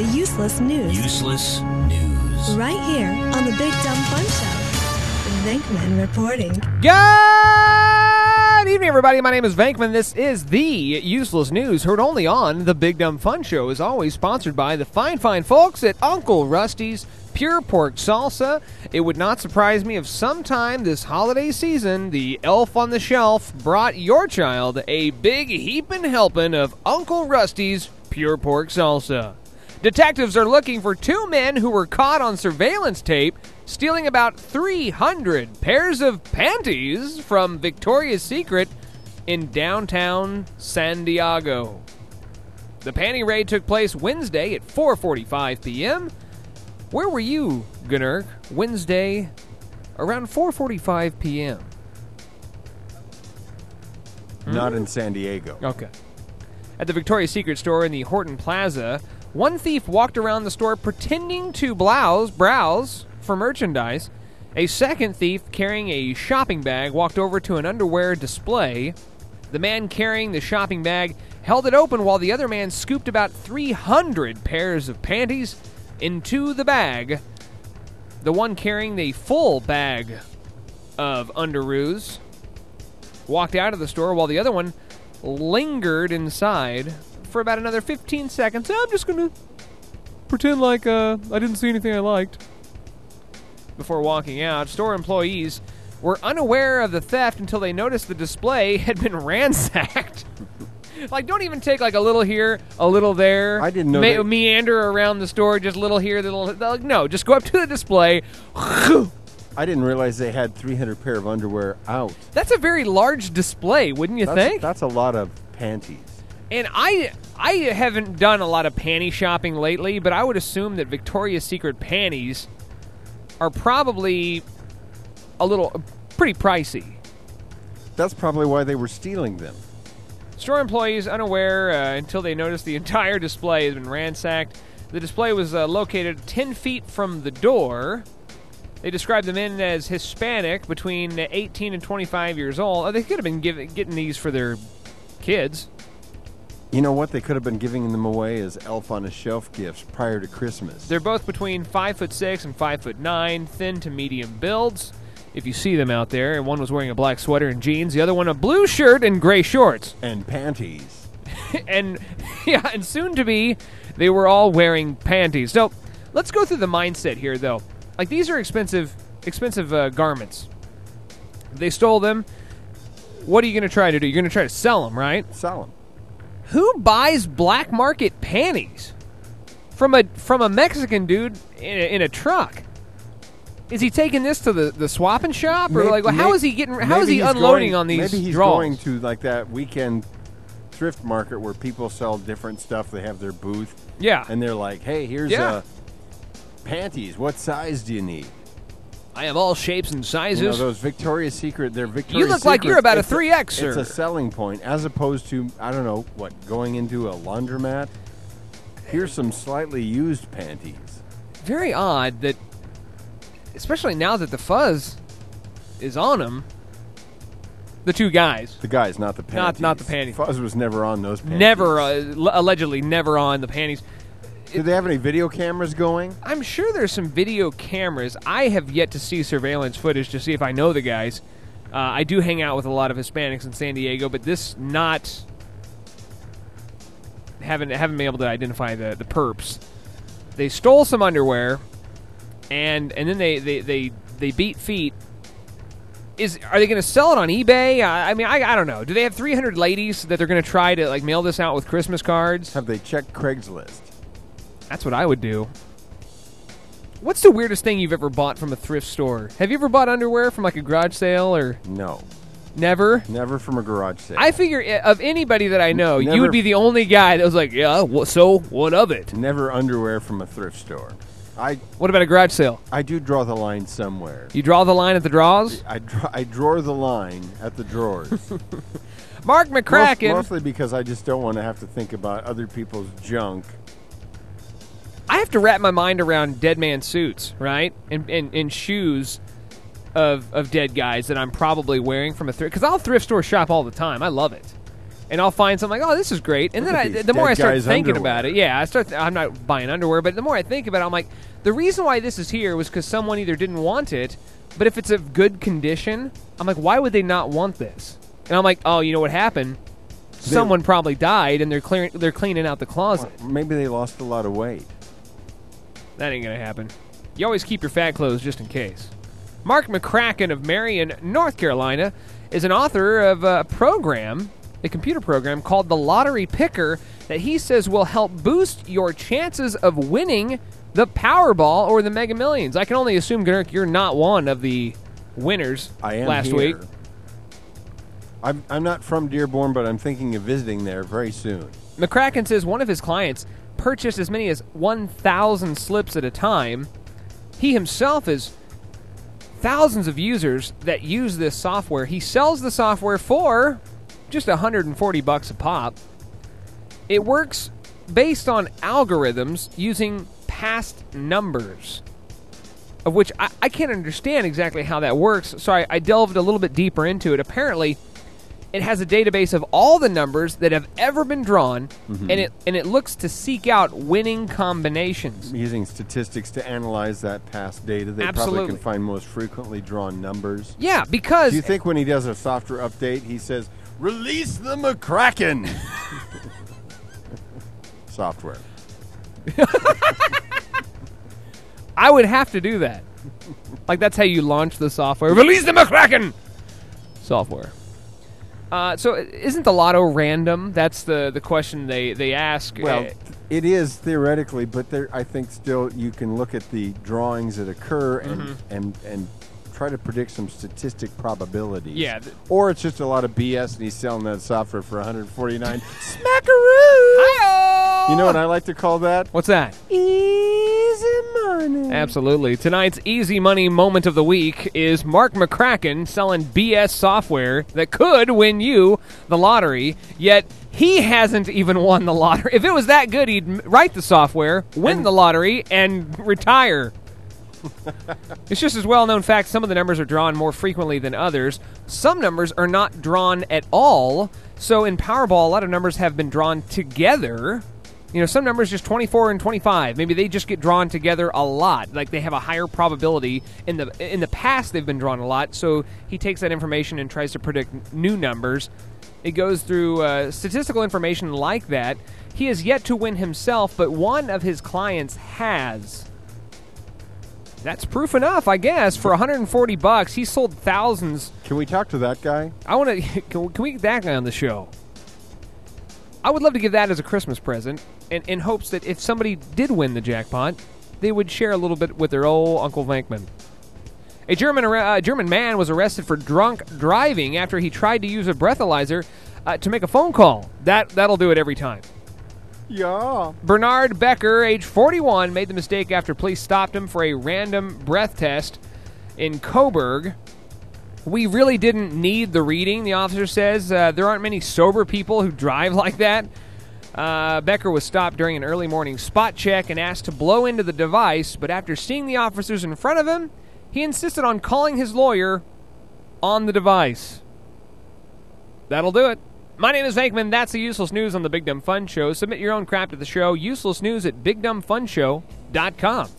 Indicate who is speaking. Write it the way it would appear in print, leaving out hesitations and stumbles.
Speaker 1: the useless news.
Speaker 2: Useless news.
Speaker 1: Right here on the Big Dumb Fun Show. Venkman reporting.
Speaker 3: Good evening, everybody. My name is Venkman. This is the Useless News, heard only on the Big Dumb Fun Show, as always sponsored by the fine folks at Uncle Rusty's Pure Pork Salsa. It would not surprise me if sometime this holiday season, the elf on the shelf brought your child a big heapin' helping of Uncle Rusty's Pure Pork Salsa. Detectives are looking for two men who were caught on surveillance tape stealing about 300 pairs of panties from Victoria's Secret in downtown San Diego. The panty raid took place Wednesday at 4:45 p.m. Where were you, Gunnerk, Wednesday around 4:45 p.m.?
Speaker 4: Not in San Diego.
Speaker 3: Okay. At the Victoria's Secret store in the Horton Plaza, one thief walked around the store pretending to browse for merchandise. A second thief carrying a shopping bag walked over to an underwear display. The man carrying the shopping bag held it open while the other man scooped about 300 pairs of panties into the bag. The one carrying the full bag of underoos walked out of the store while the other one lingered inside for about another 15 seconds. I'm just going to pretend like I didn't see anything I liked. Before walking out, store employees were unaware of the theft until they noticed the display had been ransacked. Like, don't even take like a little here, a little there.
Speaker 4: I didn't know
Speaker 3: meander around the store, just little here, little. No, just go up to the display.
Speaker 4: I didn't realize they had 300 pair of underwear out.
Speaker 3: That's a very large display, wouldn't you think?
Speaker 4: That's a lot of panties.
Speaker 3: And I haven't done a lot of panty shopping lately, but I would assume that Victoria's Secret panties are probably pretty pricey.
Speaker 4: That's probably why they were stealing them.
Speaker 3: Store employees unaware until they noticed the entire display has been ransacked. The display was located 10 feet from the door. They described the men as Hispanic, between 18 and 25 years old. Oh, they could have been getting these for their kids.
Speaker 4: You know what? They could have been giving them away as elf on a shelf gifts prior to Christmas.
Speaker 3: They're both between 5'6" and 5'9", thin to medium builds. If you see them out there, and one was wearing a black sweater and jeans, the other one a blue shirt and gray shorts.
Speaker 4: And panties.
Speaker 3: and soon to be, they were all wearing panties. So, let's go through the mindset here, though. Like, these are expensive garments. They stole them. What are you going to try to do? You're going to try to sell them, right?
Speaker 4: Sell them.
Speaker 3: Who buys black market panties from a Mexican dude in a truck? Is he taking this to the swapping shop, or how is he unloading on these?
Speaker 4: Maybe he's
Speaker 3: draws?
Speaker 4: going to like that weekend thrift market where people sell different stuff. They have their booth.
Speaker 3: Yeah,
Speaker 4: and they're like, "Hey, here's panties. What size do you need?"
Speaker 3: I have all shapes and sizes.
Speaker 4: You know, those Victoria's Secret, they're Victoria's
Speaker 3: You look like you're about a 3X, sir.
Speaker 4: It's a selling point, as opposed to, I don't know, going into a laundromat. Here's some slightly used panties.
Speaker 3: Very odd that, especially now that the fuzz is on them, the two guys.
Speaker 4: The guys, not the panties.
Speaker 3: Not the panties.
Speaker 4: Fuzz was never on those panties.
Speaker 3: Never, allegedly never on the panties.
Speaker 4: Did they have any video cameras going?
Speaker 3: I'm sure there's some video cameras. I have yet to see surveillance footage to see if I know the guys. I do hang out with a lot of Hispanics in San Diego, but haven't been able to identify the perps. They stole some underwear, and then they beat feet. Are they going to sell it on eBay? I mean, I don't know. Do they have 300 ladies that they're going to try to mail this out with Christmas cards?
Speaker 4: Have they checked Craigslist?
Speaker 3: That's what I would do. What's the weirdest thing you've ever bought from a thrift store? Have you ever bought underwear from a garage sale or?
Speaker 4: No.
Speaker 3: Never?
Speaker 4: Never from a garage sale.
Speaker 3: I figure of anybody that I know,
Speaker 4: Never.
Speaker 3: You would be the only guy that was like, yeah, so what of it?
Speaker 4: Never underwear from a thrift store.
Speaker 3: What about a garage sale?
Speaker 4: I do draw the line somewhere.
Speaker 3: You draw the line at the draws?
Speaker 4: I draw the line at the drawers.
Speaker 3: Mark McCracken.
Speaker 4: Mostly because I just don't want to have to think about other people's junk.
Speaker 3: I have to wrap my mind around dead man suits, right? And shoes of dead guys that I'm probably wearing from a thrift. Because I'll thrift store shop all the time. I love it. and I'll find something like, oh, this is great. And
Speaker 4: Look
Speaker 3: then
Speaker 4: at these
Speaker 3: the more I
Speaker 4: dead
Speaker 3: start
Speaker 4: guys'
Speaker 3: thinking
Speaker 4: underwear.
Speaker 3: about it, I'm not buying underwear, but the more I think about it, I'm like, the reason why this is here was because someone either didn't want it, but if it's a good condition, I'm like, why would they not want this? And I'm like, oh, you know what happened? Someone probably died, and they're cleaning out the closet.
Speaker 4: Well, maybe they lost a lot of weight.
Speaker 3: That ain't gonna happen. You always keep your fat clothes just in case. Mark McCracken of Marion, North Carolina, is an author of a computer program called the Lottery Picker that he says will help boost your chances of winning the Powerball or the Mega Millions. I can only assume, Gnurk, you're not one of the winners
Speaker 4: I am
Speaker 3: last
Speaker 4: here.
Speaker 3: week.
Speaker 4: I'm not from Dearborn, but I'm thinking of visiting there very soon.
Speaker 3: McCracken says one of his clients purchased as many as 1,000 slips at a time. He himself is thousands of users that use this software. He sells the software for just $140 a pop. It works based on algorithms using past numbers, of which I can't understand exactly how that works, so I delved a little bit deeper into it. Apparently, it has a database of all the numbers that have ever been drawn, and it looks to seek out winning combinations.
Speaker 4: Using statistics to analyze that past data, they
Speaker 3: Absolutely.
Speaker 4: probably can find most frequently drawn numbers.
Speaker 3: Yeah, because
Speaker 4: Do you think when he does a software update, he says, "Release the McCracken"? Software.
Speaker 3: I would have to do that. Like, that's how you launch the software. Release the McCracken software. So isn't the lotto random? That's the question they ask.
Speaker 4: Well, it is theoretically, but I think still you can look at the drawings that occur and try to predict some statistic probabilities.
Speaker 3: Yeah.
Speaker 4: Or it's just a lot of BS and he's selling that software for $149. Smackaroo!
Speaker 3: Hi-oh!
Speaker 4: You know what I like to call that?
Speaker 3: What's that?
Speaker 4: Easy money.
Speaker 3: Absolutely. Tonight's easy money moment of the week is Mark McCracken selling BS software that could win you the lottery, yet he hasn't even won the lottery. If it was that good, he'd write the software, win the lottery, and retire. It's just as well-known fact some of the numbers are drawn more frequently than others. Some numbers are not drawn at all. So in Powerball, a lot of numbers have been drawn together. You know, some numbers just 24 and 25. Maybe they just get drawn together a lot. Like they have a higher probability. In the past, they've been drawn a lot. So he takes that information and tries to predict new numbers. It goes through statistical information like that. He has yet to win himself, but one of his clients has. That's proof enough, I guess. For $140, he sold thousands.
Speaker 4: Can we talk to that guy?
Speaker 3: I want to. Can we get that guy on the show? I would love to give that as a Christmas present, in hopes that if somebody did win the jackpot, they would share a little bit with their old Uncle Venkman. A German man was arrested for drunk driving after he tried to use a breathalyzer to make a phone call. That'll do it every time.
Speaker 4: Yeah.
Speaker 3: Bernard Becker, age 41, made the mistake after police stopped him for a random breath test in Coburg. We really didn't need the reading, the officer says. There aren't many sober people who drive like that. Becker was stopped during an early morning spot check and asked to blow into the device, but after seeing the officers in front of him, he insisted on calling his lawyer on the device. That'll do it. My name is Venkman. That's the Useless News on the Big Dumb Fun Show. Submit your own crap to the show. Useless News at BigDumbFunShow.com.